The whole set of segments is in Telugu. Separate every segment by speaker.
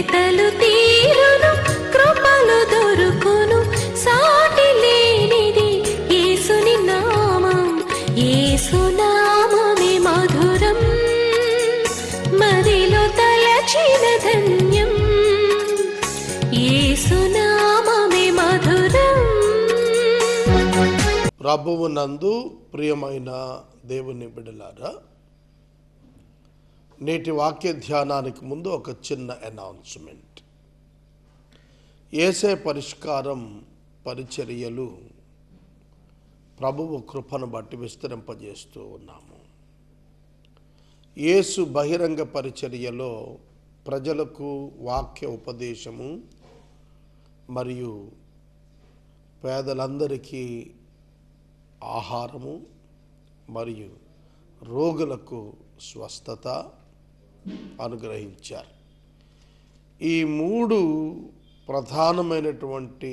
Speaker 1: వెతలు తీరును, కృపలు దొరుకును, సాటి లేనిది యేసుని నామం. యేసునామమే మధురం, మదిలో తలచిన ధన్యం. యేసునామమే మధురం.
Speaker 2: ప్రభువునందు ప్రియమైన దేవుని బిడ్డలారా, నేటి వాక్య ధ్యానానికి ముందు ఒక చిన్న అనౌన్స్మెంట్. యేసే పరిష్కారం పరిచర్యలు ప్రభువు కృపను బట్టి విస్తరింపజేస్తూ ఉన్నాము. యేసు బహిరంగ పరిచర్యలో ప్రజలకు వాక్య ఉపదేశము మరియు పేదలందరికీ ఆహారము మరియు రోగులకు స్వస్థత అనుగ్రహించారు. ఈ 3 ప్రధానమైనటువంటి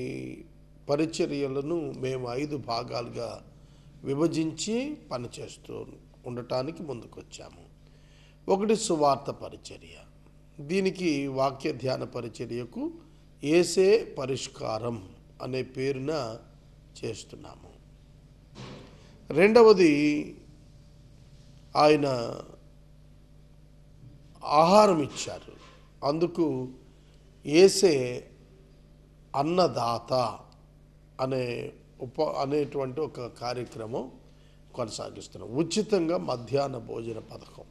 Speaker 2: పరిచర్యలను మేము 5 భాగాలుగా విభజించి పనిచేస్తూ ఉండటానికి ముందుకొచ్చాము. ఒకటి సువార్త పరిచర్య. దీనికి వాక్య ధ్యాన పరిచర్యకు యేసే పరిష్కారం అనే పేరున చేస్తున్నాము. రెండవది, ఆయన ఆహారం ఇచ్చారు, అందుకు యేసే అన్నదాత అనేటువంటి ఒక కార్యక్రమం కొనసాగిస్తున్నాం. ఉచితంగా మధ్యాహ్న భోజన పథకం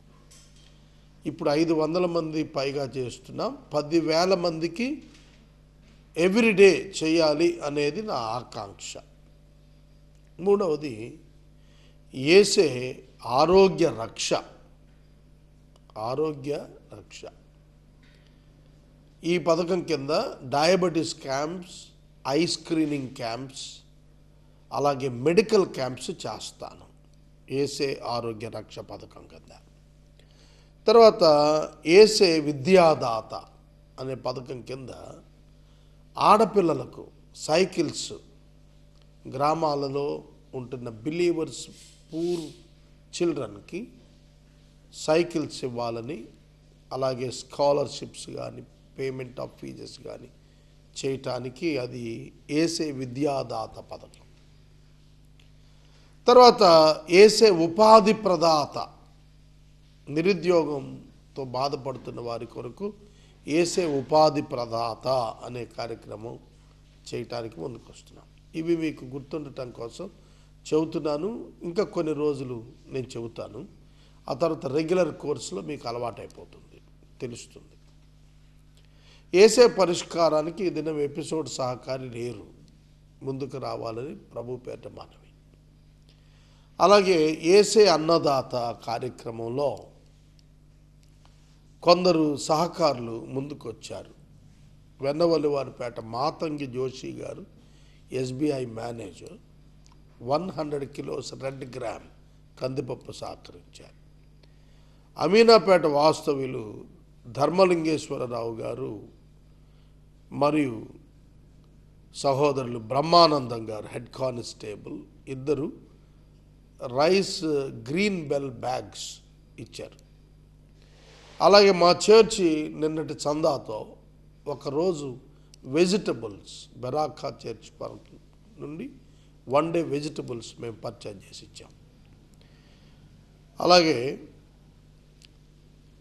Speaker 2: ఇప్పుడు 500 మంది పైగా చేస్తున్నాం. 10,000 మందికి ఎవ్రీడే చేయాలి అనేది నా ఆకాంక్ష. మూడవది, యేసే ఆరోగ్య రక్ష. ఈ పథకం కింద diabetes camps, I screening camps, అలాగే మెడికల్ క్యాంప్స్ చేస్తాను యేసే ఆరోగ్య రక్ష పథకం కింద. తర్వాత యేసే విద్యాదాత అనే పథకం కింద ఆడపిల్లలకు సైకిల్స్, గ్రామాలలో ఉంటున్న బిలీవర్స్ పూర్ చిల్డ్రన్కి సైకిల్స్ ఇవ్వాలని, అలాగే స్కాలర్షిప్స్ కానీ పేమెంట్ ఆఫ్ ఫీజెస్ కానీ చేయటానికి అది యేసే విద్యాదాత పథకం. తర్వాత యేసే ఉపాధి ప్రదాత. నిరుద్యోగంతో బాధపడుతున్న వారి కొరకు యేసే ఉపాధి ప్రదాత అనే కార్యక్రమం చేయటానికి ముందుకు వస్తున్నాం. ఇవి మీకు గుర్తుండటం కోసం చెబుతున్నాను. ఇంకా కొన్ని రోజులు నేను చెబుతాను. ఆ తర్వాత రెగ్యులర్ కోర్సులో మీకు అలవాటైపోతుంది, తెలుస్తుంది. యేసే పరిష్కారానికి ఈ దినం ఎపిసోడ్ సహకారి లేరు, ముందుకు రావాలని ప్రభు పేట మనవి. అలాగే యేసే అన్నదాత కార్యక్రమంలో కొందరు సహకారులు ముందుకు వచ్చారు. వెన్నవల్లివారిపేట మాతంగి జోషి గారు, SBI manager, 100 kilos red gram కందిపప్పు సహకరించారు. అమీనాపేట వాస్తవ్యులు ధర్మలింగేశ్వరరావు గారు మరియు సహోదరులు బ్రహ్మానందం గారు, హెడ్ కానిస్టేబుల్, ఇద్దరు రైస్ గ్రీన్ బెల్ బ్యాగ్స్ ఇచ్చారు. అలాగే మా చర్చి నిన్నటి చందాతో ఒకరోజు వెజిటబుల్స్ బెరాకా చర్చ్ పార్క్ నుండి 1 డే వెజిటబుల్స్ మేము పర్చేజ్ చేసి ఇచ్చాం. అలాగే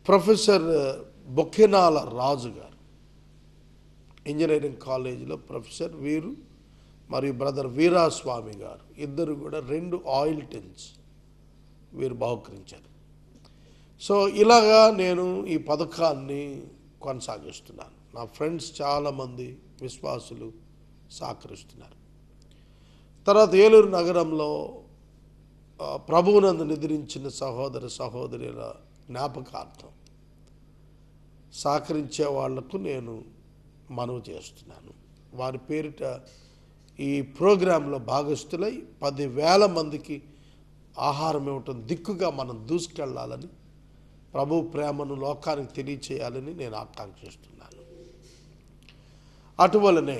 Speaker 2: ప్రొఫెసర్ బొక్కెనాల రాజు గారు, ఇంజనీరింగ్ కాలేజీలో ప్రొఫెసర్, వీరు మరియు బ్రదర్ వీరాస్వామి గారు ఇద్దరు కూడా 2 ఆయిల్ టిన్స్ వీరు బహుకరించారు. సో ఇలాగా నేను ఈ పథకాన్ని కొనసాగిస్తున్నాను. నా ఫ్రెండ్స్ చాలామంది విశ్వాసులు సహకరిస్తున్నారు. తర్వాత ఏలూరు నగరంలో ప్రభువునందు నిద్రించిన సహోదర సహోదరుల జ్ఞాపకార్థం సహకరించే వాళ్లకు నేను మనవి చేస్తున్నాను. వారి పేరిట ఈ ప్రోగ్రాంలో భాగస్థులై 10,000 మందికి ఆహారం ఇవ్వటం దిక్కుగా మనం దూసుకెళ్లాలని, ప్రభు ప్రేమను లోకానికి తెలియచేయాలని నేను ఆకాంక్షిస్తున్నాను. అటువలనే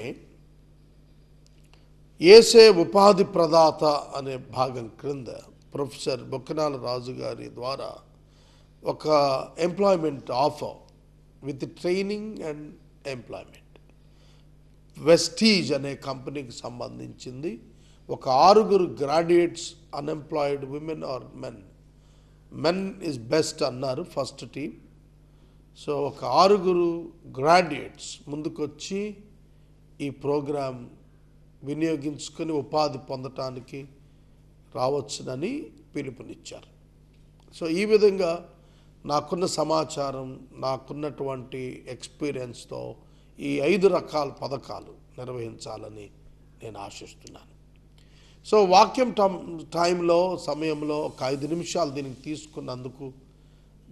Speaker 2: యేసే ఉపాధి ప్రదాత అనే భాగం క్రింద ప్రొఫెసర్ బొక్కనాల రాజు గారి ద్వారా ఒక employment offer with training and employment. Vestige అనే కంపెనీకి సంబంధించింది. ఒక 6 graduates unemployed women or men is best అన్నారు ఫస్ట్ టీం. సో ఒక 6 గ్రాడ్యుయేట్స్ ముందుకొచ్చి ఈ ప్రోగ్రాం వినియోగించుకొని ఉపాధి పొందటానికి రావచ్చునని పిలుపునిచ్చారు. సో ఈ విధంగా నాకున్న సమాచారం, నాకున్నటువంటి ఎక్స్పీరియన్స్తో ఈ 5 రకాల పథకాలు నిర్వహించాలని నేను ఆశిస్తున్నాను. సో వాక్యం సమయంలో ఒక 5 నిమిషాలు దీనికి తీసుకున్నందుకు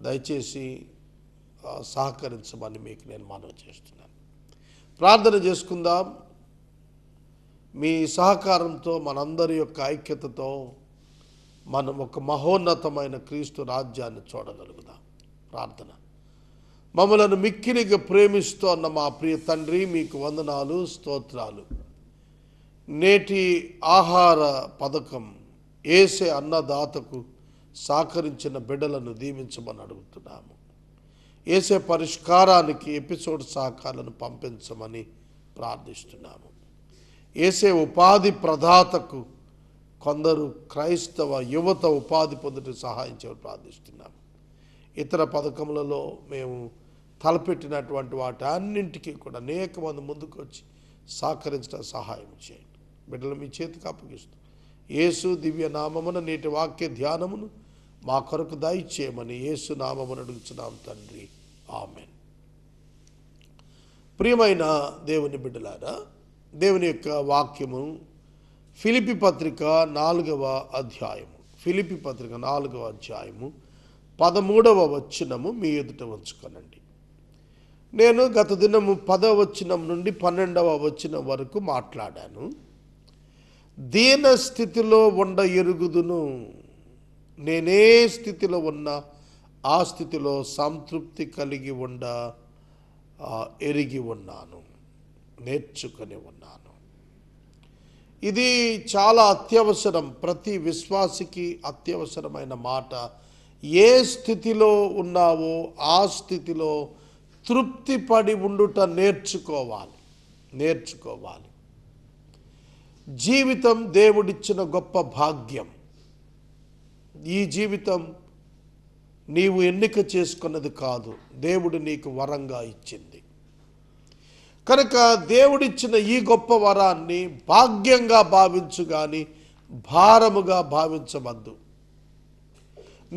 Speaker 2: దయచేసి సహకరించమని మీకు నేను మనవి చేస్తున్నాను. ప్రార్థన చేసుకుందాం. మీ సహకారంతో, మనందరి యొక్క ఐక్యతతో మనం ఒక మహోన్నతమైన క్రీస్తు రాజ్యాన్ని చూడగలుగుదాం. ప్రార్థన. మమ్మలను మిక్కిలిగా ప్రేమిస్తోన్న మా ప్రియ తండ్రి, మీకు వందనాలు, స్తోత్రాలు. నేటి ఆహార పథకం యేసే అన్నదాతకు సహకరించిన బిడ్డలను దీవించమని అడుగుతున్నాము. యేసే పరిష్కారానికి ఎపిసోడ్ సహకారాలను పంపించమని ప్రార్థిస్తున్నాము. యేసే ఉపాధి ప్రదాతకు కొందరు క్రైస్తవ యువత ఉపాధి పొందుటకు సహాయం చేయమని ప్రార్థిస్తున్నాము. ఇతర పథకములలో మేము తలపెట్టినటువంటి వాటి అన్నింటికీ కూడా అనేక మంది ముందుకు వచ్చి సహకరించడం సహాయం చేయండి. బిడ్డలు మీ చేతికి అప్పగిస్తూ యేసు దివ్య నామమున నేటి వాక్య ధ్యానమును మా కొరకు దయచేయమని యేసు నామమున అడుగుచున్నాం తండ్రి. ఆమెన్. ప్రియమైన దేవుని బిడ్డలారా, దేవుని యొక్క వాక్యము ఫిలిప్పీ పత్రిక 4వ అధ్యాయము 13వ వచనము మీ ఎదుట ఉంచుకొనండి. నేను గత దినము 10వ వచనం నుండి 12వ వచనం వరకు మాట్లాడాను. దీన స్థితిలో ఉండ ఎరుగుదును, నేనే స్థితిలో ఉన్నా ఆ స్థితిలో సంతృప్తి కలిగి ఉండ ఎరిగి ఉన్నాను, నేర్చుకొని ఉన్నాను. ఇది చాలా అత్యవసరం, ప్రతి విశ్వాసికి అత్యవసరమైన మాట. ఏ స్థితిలో ఉన్నావో ఆ స్థితిలో తృప్తి పడి ఉండుట నేర్చుకోవాలి. జీవితం దేవుడిచ్చిన గొప్ప భాగ్యం. ఈ జీవితం నీవు ఎన్నిక చేసుకున్నది కాదు, దేవుడు నీకు వరంగా ఇచ్చింది. కనుక దేవుడిచ్చిన ఈ గొప్ప వరాన్ని భాగ్యంగా భావించు కానీ భారముగా భావించవద్దు.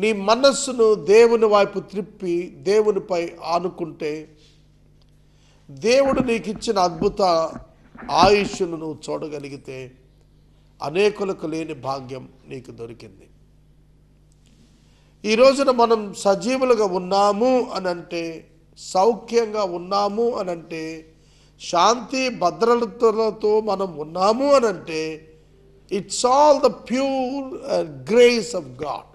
Speaker 2: నీ మనస్సును దేవుని వైపు త్రిప్పి దేవునిపై ఆనుకుంటే దేవుడు నీకు ఇచ్చిన అద్భుత ఆయుష్ను నువ్వు చూడగలిగితే అనేకులకు లేని భాగ్యం నీకు దొరికింది. ఈ రోజున మనం సజీవులుగా ఉన్నాము అనంటే, సౌఖ్యంగా ఉన్నాము అనంటే, శాంతి భద్రతలతో మనం ఉన్నాము అనంటే it's all the pure grace of God.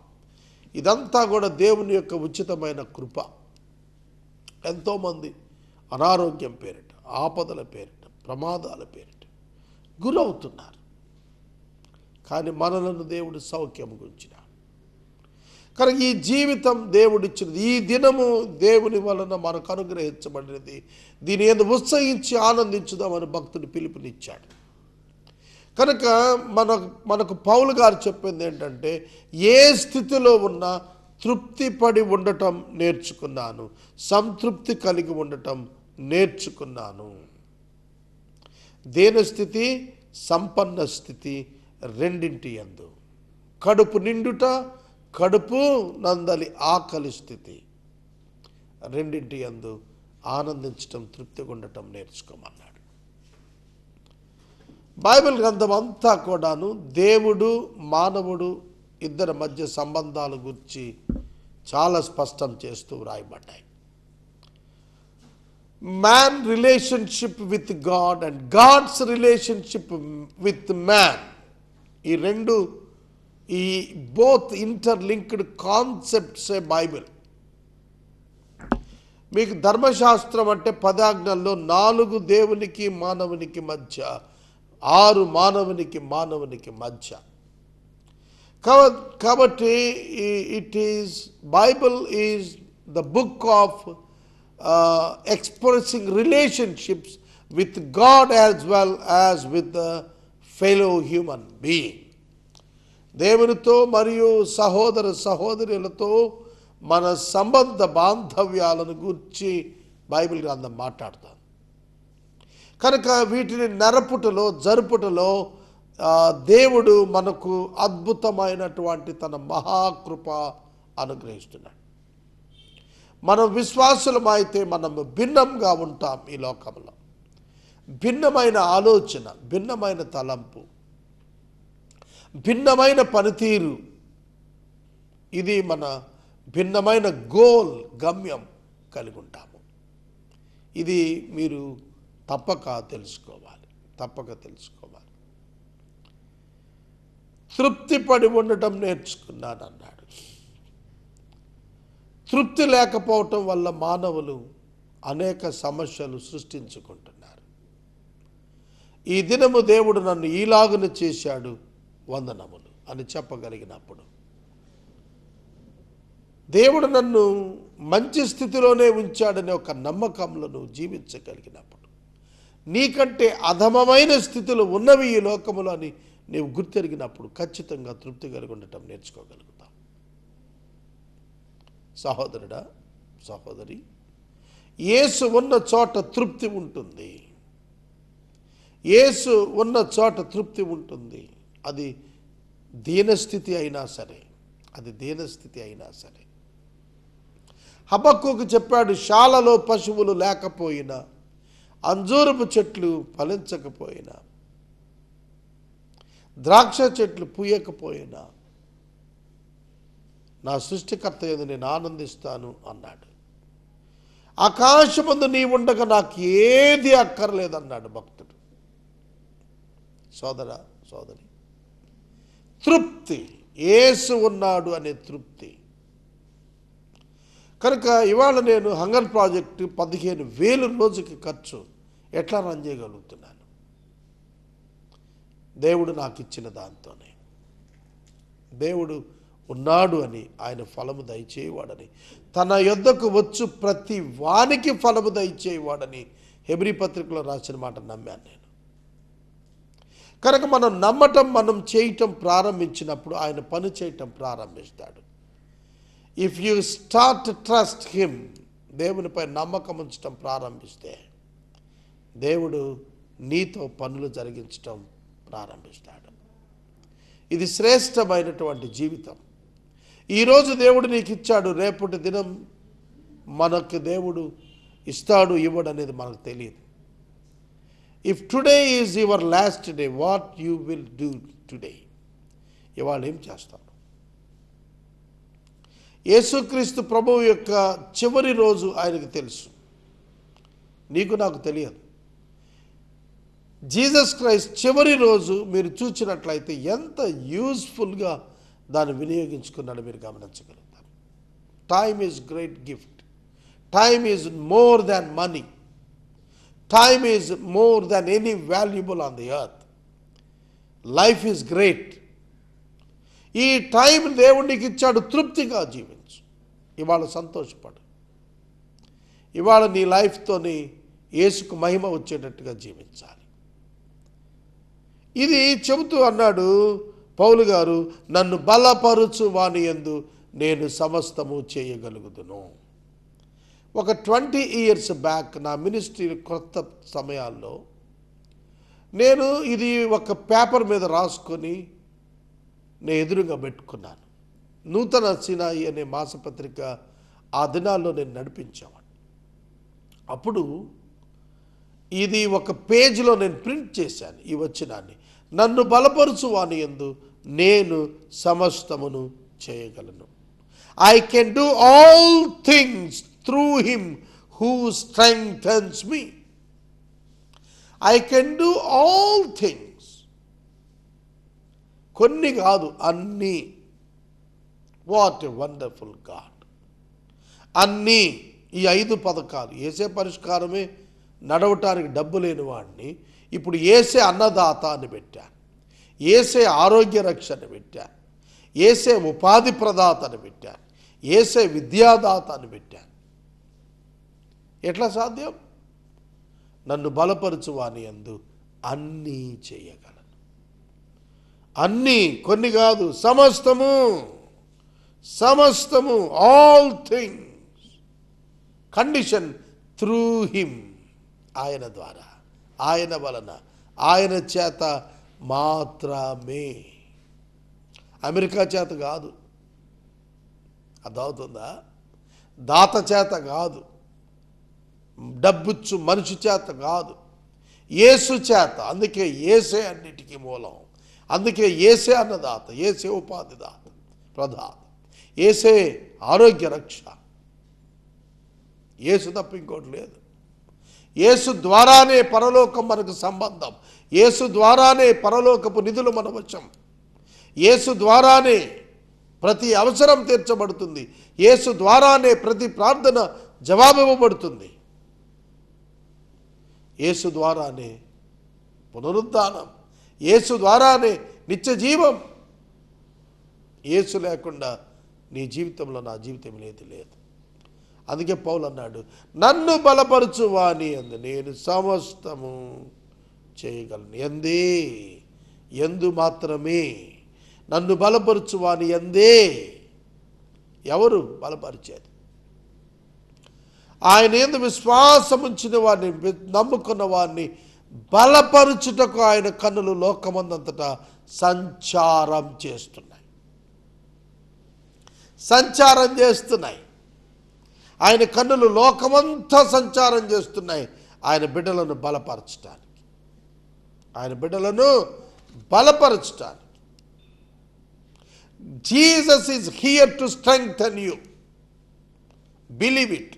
Speaker 2: ఇదంతా కూడా దేవుని యొక్క ఉచితమైన కృప. ఎంతోమంది అనారోగ్యం పేరిట, ఆపదల పేరిట, ప్రమాదాల పేరిట గురవుతున్నారు. కానీ మనలను దేవుడు సౌఖ్యం గురించినాడు. కనుక ఈ జీవితం దేవుడిచ్చినది, ఈ దినము దేవుని వలన మనకు అనుగ్రహించబడినది. దీని యందు ఉత్సహించి ఆనందించుదామని భక్తుడు పిలుపునిచ్చాడు. కనుక మనకు పౌలు గారు చెప్పింది ఏంటంటే, ఏ స్థితిలో ఉన్నా తృప్తి పడి ఉండటం నేర్చుకున్నాను, సంతృప్తి కలిగి ఉండటం నేర్చుకున్నాను. దేన స్థితి, సంపన్న స్థితి రెండింటి యందు, కడుపు నిండుట, కడుపు నందలి ఆకలి స్థితి రెండింటి యందు ఆనందించటం, తృప్తిగా ఉండటం నేర్చుకోమన్నాడు. బైబిల్ గ్రంథం అంతా కూడాను దేవుడు మానవుడు ఇద్దరి మధ్య సంబంధాల గురించి చాలా స్పష్టం చేస్తూ వ్రాయబడ్డాయి. Man relationship with God and God's relationship with man, ఈ రెండు, ఈ బోత్ ఇంటర్లింక్డ్ కాన్సెప్ట్స్ ఏ బైబిల్. మీకు ధర్మశాస్త్రం అంటే 10 ఆజ్ఞల్లో 4 దేవునికి మానవునికి మధ్య, 6 మానవునికి మధ్య. కాబట్టి it is Bible is the book of expressing relationships with God as well as with the fellow human being. దేవునితో మరియు సహోదర సహోదరులతో మన సంబంధ బాంధవ్యాలను గూర్చి బైబిల్ గ్రంథం మాట్లాడుతాం. కనుక వీటిని నరపుటలో జరుపుటలో దేవుడు మనకు అద్భుతమైనటువంటి తన మహాకృప అనుగ్రహిస్తున్నాడు. మనం విశ్వాసులమైతే మనము భిన్నంగా ఉంటాం. ఈ లోకంలో భిన్నమైన ఆలోచన, భిన్నమైన తలంపు, భిన్నమైన పనితీరు, ఇది మన భిన్నమైన గోల్, గమ్యం కలిగి ఉంటాము. ఇది మీరు తప్పక తెలుసుకోవాలి. తృప్తి పడి ఉండటం నేర్చుకున్నాను అన్నాడు. తృప్తి లేకపోవటం వల్ల మానవులు అనేక సమస్యలు సృష్టించుకుంటున్నారు. ఈ దినము దేవుడు నన్ను ఈలాగున చేశాడు, వందనములు అని చెప్పగలిగినప్పుడు, దేవుడు నన్ను మంచి స్థితిలోనే ఉంచాడనే ఒక నమ్మకంలో నువ్వు జీవించగలిగినప్పుడు, నీకంటే అధమమైన స్థితులు ఉన్నవి ఈ లోకములో అని నీవు గుర్తెరిగినప్పుడు ఖచ్చితంగా తృప్తి కలిగి ఉండటం నేర్చుకోగలుగుతాం. సహోదరుడా, సహోదరి, యేసు ఉన్న చోట తృప్తి ఉంటుంది. యేసు ఉన్న చోట తృప్తి ఉంటుంది. అది దీనస్థితి అయినా సరే, హబక్కూకు చెప్పాడు, శాలలో పశువులు లేకపోయినా, అంజూరపు చెట్లు ఫలించకపోయినా, ద్రాక్ష చెట్లు పూయకపోయినా, నా సృష్టికర్త యందు నేను ఆనందిస్తాను అన్నాడు. ఆకాశమందు నీ ఉండగా నాకు ఏది అక్కర్లేదన్నాడు భక్తుడు. సోదరా, సోదరి, తృప్తి, యేసు ఉన్నాడు అనే తృప్తి. కనుక ఇవాళ నేను హంగర్ ప్రాజెక్టు 15,000 రోజుకి ఖర్చు ఎట్లా రన్ చేయగలుగుతున్నాను? దేవుడు నాకు ఇచ్చిన దాంతోనే. దేవుడు ఉన్నాడు అని, ఆయన ఫలము దయచేయవాడని, తన యొద్దకు వచ్చు ప్రతి వానికి ఫలము దయచేయవాడని హెబ్రీ పత్రికలో రాసిన మాట నమ్మాను నేను. కనుక మనం నమ్మటం, మనం చేయటం ప్రారంభించినప్పుడు ఆయన పని చేయటం ప్రారంభిస్తాడు. If you start trust him, దేవునిపై నమ్మకం ఉంచటం ప్రారంభిస్తే దేవుడు నీతో పనులు జరిగించటం ప్రారంభిస్తాడు. ఇది శ్రేష్టమైనటువంటి జీవితం. ఈరోజు దేవుడు నీకు ఇచ్చాడు, రేపటి దినం మనకు దేవుడు ఇస్తాడు ఇవ్వడు అనేది మనకు తెలియదు. If today is your last day, what you will do today? ఇవాళ ఏం చేస్తావు? యేసుక్రీస్తు ప్రభువు యొక్క చివరి రోజు ఆయనకు తెలుసు, నీకు నాకు తెలియదు. జీసస్ క్రైస్ట్ చివరి రోజు మీరు చూసినట్లయితే ఎంత యూస్ఫుల్గా దాన్ని వినియోగించుకున్నాడో మీరు గమనించగలుగుతారు. Time is great gift. Time is more than money. Time is more than any valuable on the earth. Life is great. ఈ టైం దేవుడు నీకు ఇచ్చాడు, తృప్తిగా జీవించు. ఇవాళ సంతోషపడు. ఇవాళ నీ లైఫ్తోని యేసుకు మహిమ వచ్చేటట్టుగా జీవించాలి. ఇది చెబుతూ అన్నాడు పౌలు గారు, నన్ను బలపరుచు వాని యందు నేను సమస్తము చేయగలుగుదును. ఒక 20 years బ్యాక్ నా మినిస్ట్రీ కొత్త సమయాల్లో నేను ఇది ఒక పేపర్ మీద రాసుకొని నేను ఎదురుగా పెట్టుకున్నాను. నూతన సినాయి అనే మాసపత్రిక ఆ దినాల్లో నేను నడిపించేవాడు. అప్పుడు ఇది ఒక పేజీలో నేను ప్రింట్ చేశాను ఈ వచనాన్ని, నన్ను బలపరుచు వాని యందు నేను సమస్తమును చేయగలను. I can do all things through him who strengthens me. I can do all things. కొన్ని కాదు, అన్నీ. What a wonderful God. అన్నీ. ఈ 5 పథకాలు ఏసే పరిష్కారమే. నడవటానికి డబ్బు లేని వాడిని ఇప్పుడు ఏసే అన్నదాత అని పెట్టాను, ఏసే ఆరోగ్య రక్షణ పెట్టాను, ఏసే ఉపాధి ప్రదాత అని పెట్టాను, ఏసే విద్యాదాత అని పెట్టాను. ఎట్లా సాధ్యం? నన్ను బలపరచు వాని యందు అన్నీ చేయగలను. అన్నీ, కొన్ని కాదు, సమస్తము. సమస్తము, all things. Condition through him, ఆయన ద్వారా, ఆయన వలన, ఆయన చేత మాత్రమే. అమెరికా చేత కాదు, అర్థమవుతుందా? దాత చేత కాదు, డబ్బుచ్చు మనిషి చేత కాదు, యేసు చేత. అందుకే యేసే అన్నిటికీ మూలం. అందుకే యేసే అన్నదాత, యేసే ఉపాధిదాత, ప్రదాత, యేసే ఆరోగ్య రక్ష. యేసు తప్ప ఇంకోటి లేదు. యేసు ద్వారానే పరలోకం మనకు సంబంధం. యేసు ద్వారానే పరలోకపు నిధులు మన వశం. యేసు ద్వారానే ప్రతి అవసరం తీర్చబడుతుంది. యేసు ద్వారానే ప్రతి ప్రార్థన జవాబివ్వబడుతుంది. యేసు ద్వారానే పునరుద్ధానం, యేసు ద్వారానే నిత్య జీవం. యేసు లేకుండా నీ జీవితంలో నా జీవితం లేదు. అందుకే పౌలు అన్నాడు, నన్ను బలపరచు వాని యందు నేను సమస్తము చేయగలను. యందు మాత్రమే. నన్ను బలపరచు వాని యందే. ఎవరు బలపరిచేది? ఆయన యందు విశ్వాసం ఉంచిన వారిని, నమ్ముకున్న వారిని బలపరుచుటకు ఆయన కన్నులు లోకమందంతటా సంచారం చేస్తున్నాయి. ఆయన కన్నులు లోకమంతా సంచారం చేస్తున్నాయి ఆయన బిడ్డలను బలపరచటానికి. Jesus is here to strengthen you. Believe it,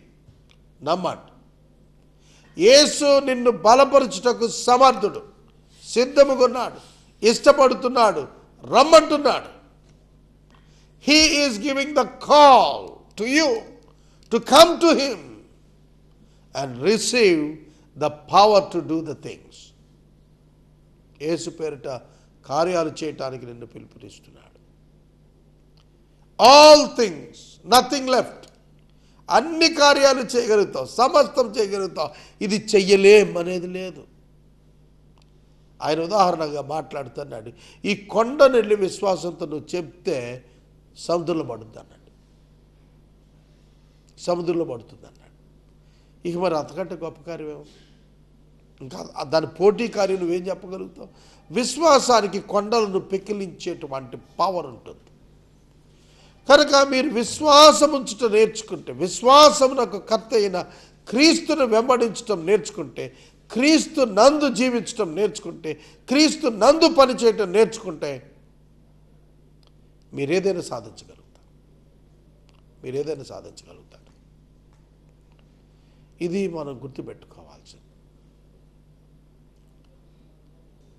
Speaker 2: నమ్మండి. యేసు నిన్ను బలపరచుటకు సమర్థుడు, సిద్ధముగా ఉన్నాడు, ఇష్టపడుతున్నాడు, రమ్మంటున్నాడు. He is giving the call to you to come to him and receive the power to do the things. యేసు పేరిట కార్యాలు చేయటానికి నిన్ను పిలుపునిస్తున్నాడు. All things, nothing left. అన్ని కార్యాలు చేయగలుగుతావు, సమస్తం చేయగలుగుతావు. ఇది చెయ్యలేం అనేది లేదు. ఆయన ఉదాహరణగా మాట్లాడుతున్నాడు, ఈ కొండను వెళ్ళి విశ్వాసంతో నువ్వు చెప్తే సముద్రంలో పడుతుంది అన్నాడు. ఇక మరి అంతకంటే గొప్ప కార్యం ఇంకా దాని పోటీ కార్యం నువ్వేం చెప్పగలుగుతావు? విశ్వాసానికి కొండలను పెకిలించేటువంటి పవర్ ఉంటుంది. కనుక మీరు విశ్వాసం ఉంచటం నేర్చుకుంటే, విశ్వాసమునకు కర్త అయిన క్రీస్తును వెంబడించటం నేర్చుకుంటే, క్రీస్తు నందు జీవించటం నేర్చుకుంటే, క్రీస్తు నందు పనిచేయటం నేర్చుకుంటే మీరేదైనా సాధించగలుగుతారు. ఇది మనం గుర్తుపెట్టుకోవాల్సింది.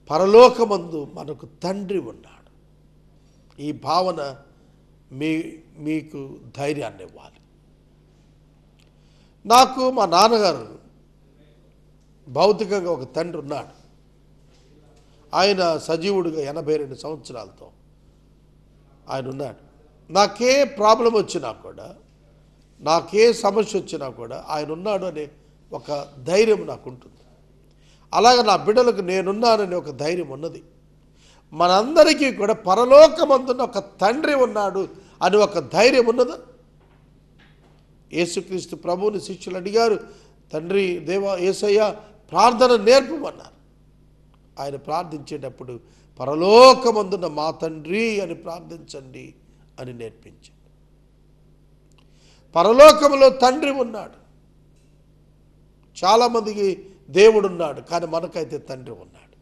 Speaker 2: పరలోకమందు మనకు తండ్రి ఉన్నాడు. ఈ భావన మీకు ధైర్యాన్ని ఇవ్వాలి. నాకు మా నాన్నగారు భౌతికంగా ఒక తండ్రి ఉన్నాడు. ఆయన సజీవుడిగా 82 సంవత్సరాలతో ఆయన ఉన్నాడు. నాకే ప్రాబ్లం వచ్చినా కూడా, నాకే సమస్య వచ్చినా కూడా ఆయన ఉన్నాడు అనే ఒక ధైర్యం నాకు ఉంటుంది. అలాగే నా బిడ్డలకు నేనున్నానని ఒక ధైర్యం ఉన్నది. మనందరికీ కూడా పరలోకమందున్న ఒక తండ్రి ఉన్నాడు అని ఒక ధైర్యం ఉన్నదా? యేసుక్రీస్తు ప్రభువుని శిష్యులు అడిగారు, తండ్రి దేవా యేసయ్య ప్రార్థన నేర్పమన్నారు. ఆయన ప్రార్థించేటప్పుడు పరలోకమందున్న మా తండ్రి అని ప్రార్థించండి అని నేర్పించాడు. పరలోకములో తండ్రి ఉన్నాడు. చాలామందికి దేవుడు ఉన్నాడు, కానీ మనకైతే తండ్రి ఉన్నాడు.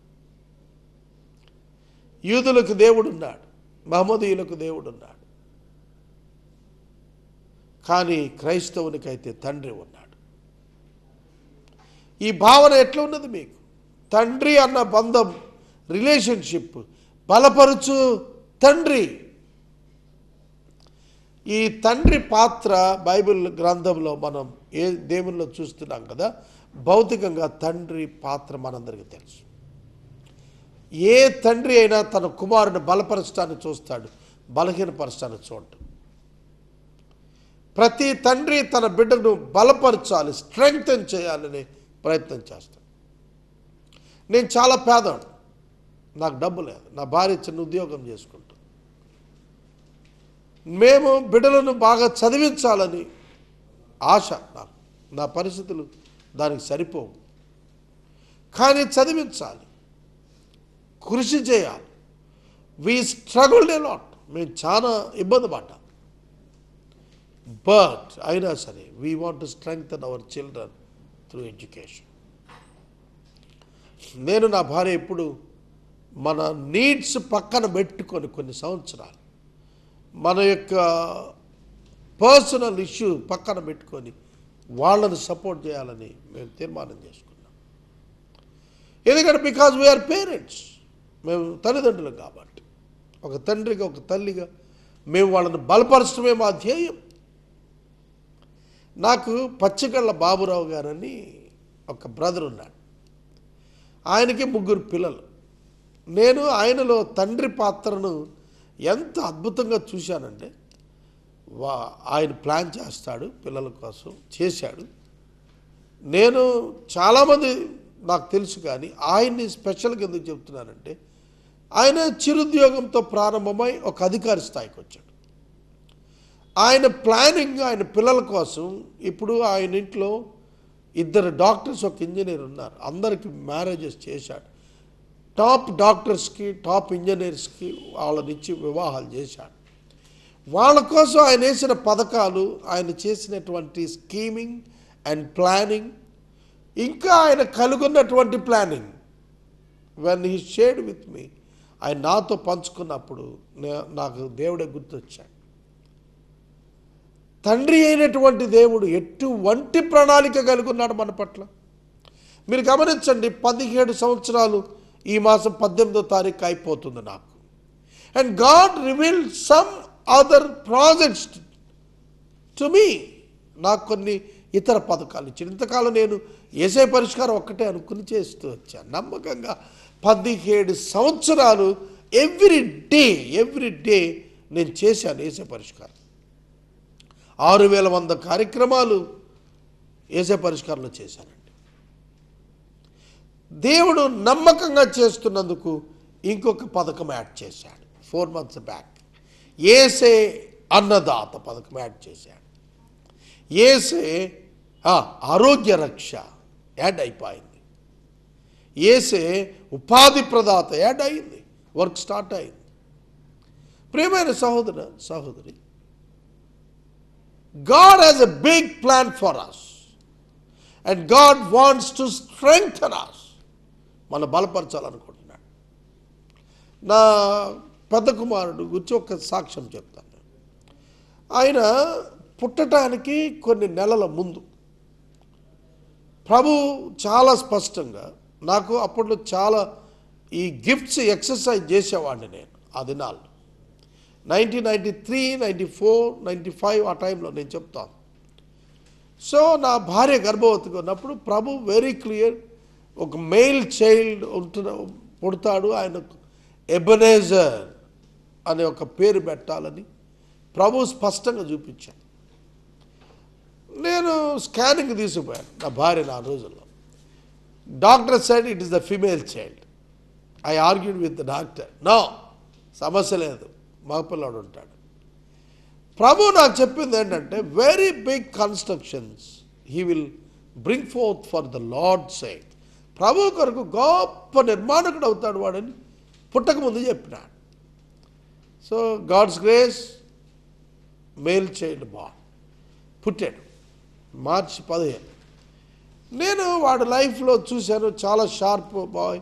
Speaker 2: యూదులకు దేవుడు ఉన్నాడు, మహమ్మదీయులకు దేవుడు ఉన్నాడు, కానీ క్రైస్తవునికైతే తండ్రి ఉన్నాడు. ఈ భావన ఎట్లా ఉన్నది మీకు? తండ్రి అన్న బంధం, రిలేషన్షిప్ బలపరుచు తండ్రి. ఈ తండ్రి పాత్ర బైబిల్ గ్రంథంలో మనం దేవుల్లో చూస్తున్నాం కదా. భౌతికంగా తండ్రి పాత్ర మనందరికీ తెలుసు. ఏ తండ్రి అయినా తన కుమారుని బలపరచడాన్ని చూస్తాడు, బలహీనపరచడాన్ని చూడటం. ప్రతి తండ్రి తన బిడ్డను బలపరచాలి, స్ట్రెంగ్తన్ చేయాలని ప్రయత్నం చేస్తాడు. నేను చాలా పేదవాడు, నాకు డబ్బు లేదు, నా భార్య చిన్న ఉద్యోగం చేసుకుంటాను. మేము బిడ్డలను బాగా చదివించాలని ఆశ నాకు. నా పరిస్థితులు దానికి సరిపోవు, కానీ చదివించాలి, కృషి చేయాలి. We struggled a lot. మేము చాలా ఇబ్బంది పడ్డాం. బట్ అయినా సరే we want to strengthen our children through education. నేను నా భార్య ఎప్పుడు మన నీడ్స్ పక్కన పెట్టుకొని కొన్ని సంవత్సరాలు మన యొక్క పర్సనల్ ఇష్యూ పక్కన పెట్టుకొని వాళ్ళని సపోర్ట్ చేయాలని మేము తీర్మానం చేసుకున్నాం. ఎందుకంటే బికాజ్ వీఆర్ పేరెంట్స్, మేము తల్లిదండ్రులు కాబట్టి, ఒక తండ్రిగా ఒక తల్లిగా మేము వాళ్ళని బలపరచడమే మా ధ్యేయం. నాకు పచ్చికళ్ళ బాబురావు గారని ఒక బ్రదర్ ఉన్నాడు. ఆయనకి 3 పిల్లలు. నేను ఆయనలో తండ్రి పాత్రను ఎంత అద్భుతంగా చూశానంటే, ఆయన ప్లాన్ చేస్తాడు పిల్లల కోసం, చేశాడు. నేను చాలామంది నాకు తెలుసు, కానీ ఆయన్ని స్పెషల్గా ఎందుకు చెప్తున్నానంటే, ఆయన చిరుద్యోగంతో ప్రారంభమై ఒక అధికారి స్థాయికి వచ్చాడు. ఆయన ప్లానింగ్ ఆయన పిల్లల కోసం, ఇప్పుడు ఆయన ఇంట్లో 2 డాక్టర్స్, ఒక ఇంజనీర్ ఉన్నారు. అందరికీ మ్యారేజెస్ చేశాడు. టాప్ డాక్టర్స్కి, టాప్ ఇంజనీర్స్కి వాళ్ళనిచ్చి వివాహాలు చేశాడు. వాళ్ళ కోసం ఆయన వేసిన పథకాలు, ఆయన చేసినటువంటి స్కీమింగ్ అండ్ ప్లానింగ్, ఇంకా ఆయన కలుగున్నటువంటి planning, when he shared with me, ఆయన నాతో పంచుకున్నప్పుడు నాకు దేవుడే గుర్తొచ్చాడు. తండ్రి అయినటువంటి దేవుడు ఎటువంటి ప్రణాళిక కలిగి ఉన్నాడు మన పట్ల. మీరు గమనించండి, 17 సంవత్సరాలు ఈ మాసం 18వ తారీఖు అయిపోతుంది నాకు. And God revealed some other projects to me. నాకు కొన్ని ఇతర పథకాలు ఇచ్చాడు. ఇంతకాలం నేను యేసయ్య పరిష్కారం ఒక్కటే అనుకుని చేస్తూ వచ్చాను నమ్మకంగా. 17 సంవత్సరాలు ఎవ్రీ డే నేను చేశాను యేసయ్య పరిష్కారం. 6100 కార్యక్రమాలు యేసయ్య పరిష్కారంలో చేశానండి. దేవుడు నమ్మకంగా చేస్తున్నందుకు ఇంకొక పథకం యాడ్ చేశాడు 4 months బ్యాక్. యేసే అన్నదాత పథకం యాడ్ చేశాడు. యేసే ఆరోగ్య రక్ష యాడ్ అయిపోయింది. యేసే ఉపాధి ప్రదాత యాడ్ అయింది. వర్క్ స్టార్ట్ అయింది. ప్రియమైన సహోదరి, God has a big plan for us and God wants to strengthen us. మన బలపరచాలనుకుంటున్నాడు. నా పెద్ద కుమారుడు గురించి ఒక సాక్ష్యం చెప్తాను. ఆయన పుట్టడానికి కొన్ని నెలల ముందు ప్రభు చాలా స్పష్టంగా, నాకు అప్పట్లో చాలా ఈ గిఫ్ట్స్ ఎక్సర్సైజ్ చేసేవాడిని నేను ఆ దినాల్లో. 1993, 94, 95 ఆ టైంలో నేను చెప్తాను. సో నా భార్య గర్భవతిగా ఉన్నప్పుడు ప్రభు వెరీ క్లియర్, ఒక మెయిల్ చైల్డ్ పుడతాడు, ఆయనకు ఎబెనేజర్ అనే ఒక పేరు పెట్టాలని ప్రభు స్పష్టంగా చూపించాను. నేను స్కానింగ్ తీసుకుపోయాను నా భార్య. ఆ రోజుల్లో doctor said it is the female child. I argued with the doctor, no, సమస్య లేదు, మగపిల్లాడు ఉంటాడు. ప్రభు నాకు చెప్పింది ఏంటంటే, very big constructions he will bring forth for the Lord sake. ప్రభు కొరకు గొప్ప నిర్మాణకుడు అవుతాడు వాడని పుట్టకముందు చెప్పినాడు. So God's grace, male child born, పుట్టాడు మార్చి 15. నేను వాడి లైఫ్లో చూశాను, చాలా షార్ప్ బాయ్.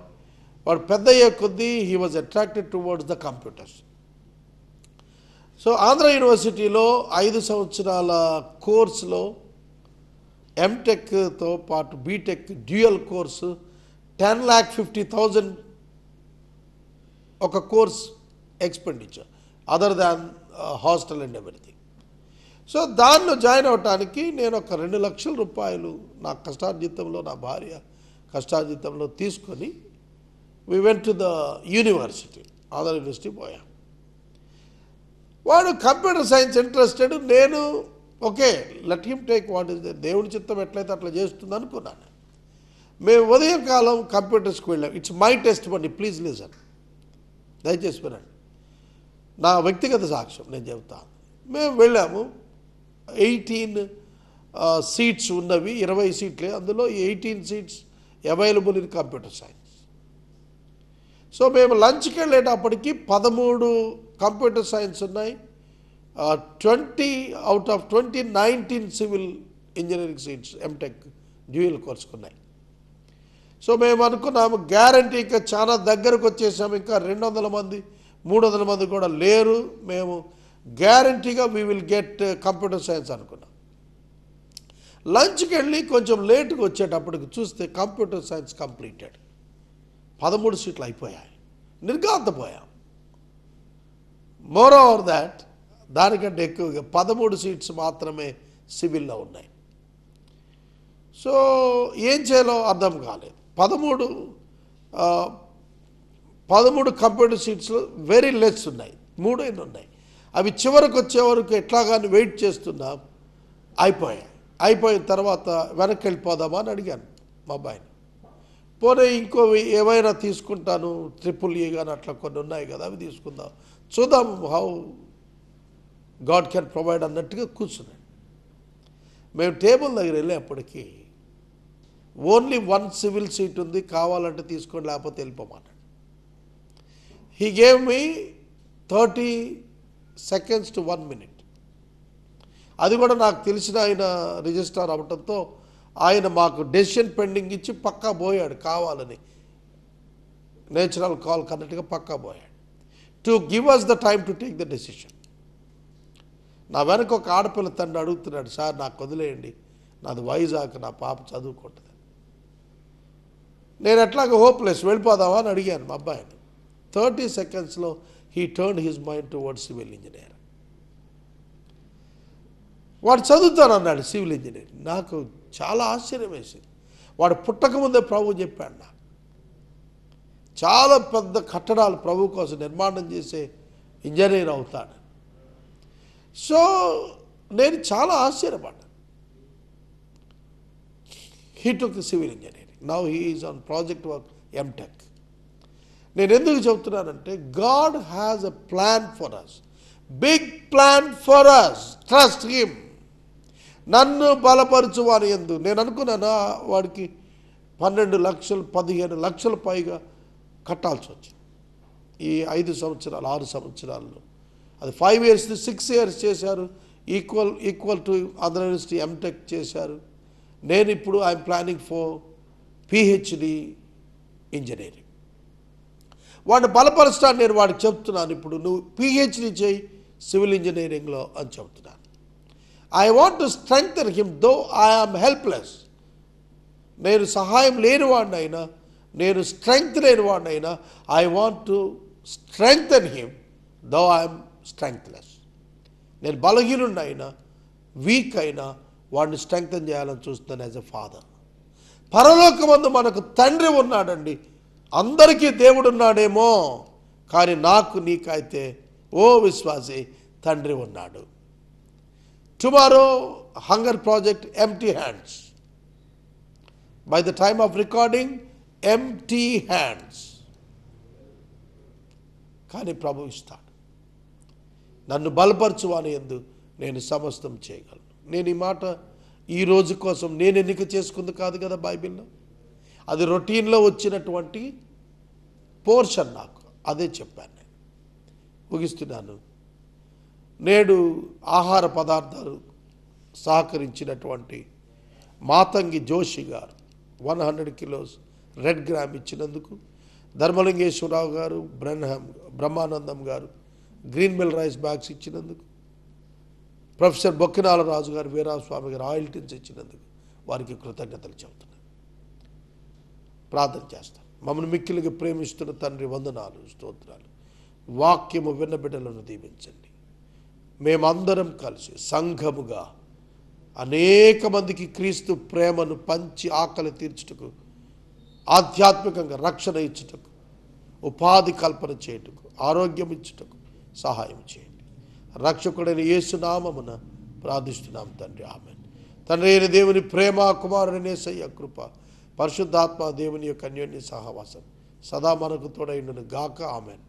Speaker 2: వాడు పెద్ద అయ్యే కొద్దీ he was attracted towards the computers. So Andhra యూనివర్సిటీలో 5 సంవత్సరాల కోర్సులో ఎంటెక్తో పాటు బీటెక్ డ్యూయల్ కోర్సు 10,50,000 ఒక course expenditure, other than hostel and everything. So దానిలో జాయిన్ అవ్వటానికి నేను ఒక 2 లక్షల రూపాయలు నా కష్టార్జితంలో, నా భార్య కష్టార్జితంలో తీసుకొని we went to the university, Andhra university పోయాం. వాడు కంప్యూటర్ సైన్స్ ఇంట్రెస్టెడ్, నేను okay, let him take what is the దేవుడి చిత్తం ఎట్లయితే అట్లా చేస్తుంది అనుకున్నాను. మేము ఉదయం కాలం కంప్యూటర్స్కి వెళ్ళాం. It's my test money, please listen, దయచేసి వినండి, నా వ్యక్తిగత సాక్ష్యం నేను చెబుతాను. మేము వెళ్ళాము, 18 సీట్స్ ఉన్నవి, 20 సీట్లే, అందులో 18 seats available in computer science. So మేము లంచ్కి వెళ్ళేటప్పటికి 13 కంప్యూటర్ సైన్స్ ఉన్నాయి, 20 out of 20 19 civil engineering seats MTech dual కోర్సుకు ఉన్నాయి. సో మేము అనుకున్నాము గ్యారంటీ ఇంకా చాలా దగ్గరకు వచ్చేసాము, ఇంకా 200 మంది 300 మంది కూడా లేరు, మేము గ్యారంటీగా we will get computer science అనుకున్నాం. లంచ్కి వెళ్ళి కొంచెం లేట్గా వచ్చేటప్పటికి చూస్తే కంప్యూటర్ సైన్స్ కంప్లీటెడ్, 13 సీట్లు అయిపోయాయి, నిర్ఘాంతపోయాం. మోర్ ఓవర్ దాట్, దానికంటే ఎక్కువగా 13 సీట్స్ మాత్రమే సివిల్లో ఉన్నాయి. సో ఏం చేయాలో అర్థం కాలేదు. 13 కంప్యూటర్ సీట్స్లో వెరీ లెస్ ఉన్నాయి, 3 ఉన్నాయి. అవి చివరికి వచ్చే వరకు ఎట్లా కానీ వెయిట్ చేస్తున్నాం, అయిపోయిన తర్వాత వెనక్కి వెళ్ళిపోదామా అని అడిగాను మా అబ్బాయిని. పోనీ ఇంకో ఏమైనా తీసుకుంటాను, EEE కానీ అట్లా కొన్ని ఉన్నాయి కదా, అవి తీసుకుందాం, చూద్దాం హౌ గాడ్ కెన్ ప్రొవైడ్ అన్నట్టుగా కూర్చున్నాడు. మేము టేబుల్ దగ్గర వెళ్ళేప్పటికీ ఓన్లీ 1 సివిల్ సీట్ ఉంది, కావాలంటే తీసుకోండి లేకపోతే వెళ్ళిపోమన్నాడు. He gave me 30 seconds to 1 minute. అది కూడా నాకు తెలిసిన ఆయన రిజిస్ట్రార్ అవడంతో ఆయన మాకు డెసిషన్ పెండింగ్ ఇచ్చి పక్కా పోయాడు, కావాలని నేచురల్ కాల్ కన్నట్టుగా పక్కా పోయాడు, to give us the time to take the decision. నా వెనక ఒక ఆడపిల్ల తండ్రి అడుగుతున్నాడు, సార్ నాకు వదిలేయండి, నాది వైజాగ్, నా పాప చదువుకుంటుంది. నేను ఎట్లాగ హోప్లెస్, వెళ్ళిపోదామా అని అడిగాను మా అబ్బాయిని. 30 secondsలో he turn his mind towards civil engineer. వాడు చదువుతానన్నాడు సివిల్ ఇంజనీరింగ్. నాకు చాలా ఆశ్చర్యం వేసింది. వాడు పుట్టకముందే ప్రభు చెప్పాడు నాకు, చాలా పెద్ద కట్టడాలు ప్రభు కోసం నిర్మాణం చేసే ఇంజనీర్ అవుతాడు. సో నేను చాలా ఆశ్చర్యపడ్డాను. He took civil engineering, now he is on project work MTech. నేను ఎందుకు చెప్తున్నానంటే God has a plan for us, big plan for us, trust him. నన్ను బలపరచువాని ఎందు నేను అనుకున్నాను, వాడికి 12 లక్షలు 15 లక్షల పైగా కట్టాల్సి వచ్చింది ఈ 5 సంవత్సరాలు 6 సంవత్సరాల్లో. అది 5 years 6 years చేశారు, equal to Andhra university MTech చేశారు. నేను ఇప్పుడు I'm planning for PhD engineering. వాడిని బలపరచడానికి నేను వాడికి చెప్తున్నాను, ఇప్పుడు నువ్వు PhD చేయి సివిల్ ఇంజనీరింగ్లో అని చెప్తున్నాను. I want to strengthen him though I am helpless. నేను సహాయం లేనివాడినైనా, నేను స్ట్రెంగ్త్ లేనివాడినైనా, I want to strengthen him though I'm strengthless. నేను బలహీనుడినైనా, వీక్ అయినా వాడిని స్ట్రెంగ్థెన్ చేయాలని చూస్తున్నాను యాజ్ ఎ ఫాదర్. పరలోకమందు మనకు తండ్రి ఉన్నాడండి, అందరికీ దేవుడు ఉన్నాడేమో, కానీ నాకు నీకైతే ఓ విశ్వాసి తండ్రి ఉన్నాడు. Tomorrow hunger project empty hands. By the time of recording empty hands. కానీ ప్రభు ఇస్తాడు. నన్ను బలపరచువాని యందు నేను సమస్తం చేయగలను. నేను ఈ మాట ఈ రోజు కోసం నేను ఎన్నిక చేసుకుంది కాదు కదా బైబిల్లో, అది రొటీన్లో వచ్చినటువంటి పోర్షన్. నాకు అదే చెప్పాను. నేను ముగిస్తున్నాను. నేడు ఆహార పదార్థాలు సహకరించినటువంటి మాతంగి జోషి గారు 100 kilos రెడ్ గ్రామ్ ఇచ్చినందుకు, ధర్మలింగేశ్వరరావు గారు, బ్రహ్మానందం గారు గ్రీన్ మిల్ రైస్ బ్యాగ్స్ ఇచ్చినందుకు, ప్రొఫెసర్ బొక్కినాల రాజు గారు, వీరాస్వామి గారు ఆయిల్ టిన్స్ ఇచ్చినందుకు వారికి కృతజ్ఞతలు చెబుతున్నాను. ప్రార్థన చేస్తాను. మమ్మల్ని మిక్కిలిగా ప్రేమిస్తున్న తండ్రి, వందనాలు, స్తోత్రాలు. వాక్యము విన్న బిడ్డలను దీవించండి. మేమందరం కలిసి సంఘముగా అనేక మందికి క్రీస్తు ప్రేమను పంచి ఆకలి తీర్చుటకు, ఆధ్యాత్మికంగా రక్షణ ఇచ్చుటకు, ఉపాధి కల్పన చేయుటకు, ఆరోగ్యం ఇచ్చుటకు సహాయం చేయండి. రక్షకుడైన యేసు నామమున ప్రార్థిస్తున్నాం తండ్రి. ఆమెన్. తండ్రి అయిన దేవుని ప్రేమ, కుమారుని యేసయ్య కృప, పరిశుద్ధాత్మ దేవుని యొక్క అన్యోన్య సహవాసం సదా మనకు తోడైండును గాక. ఆమెన్.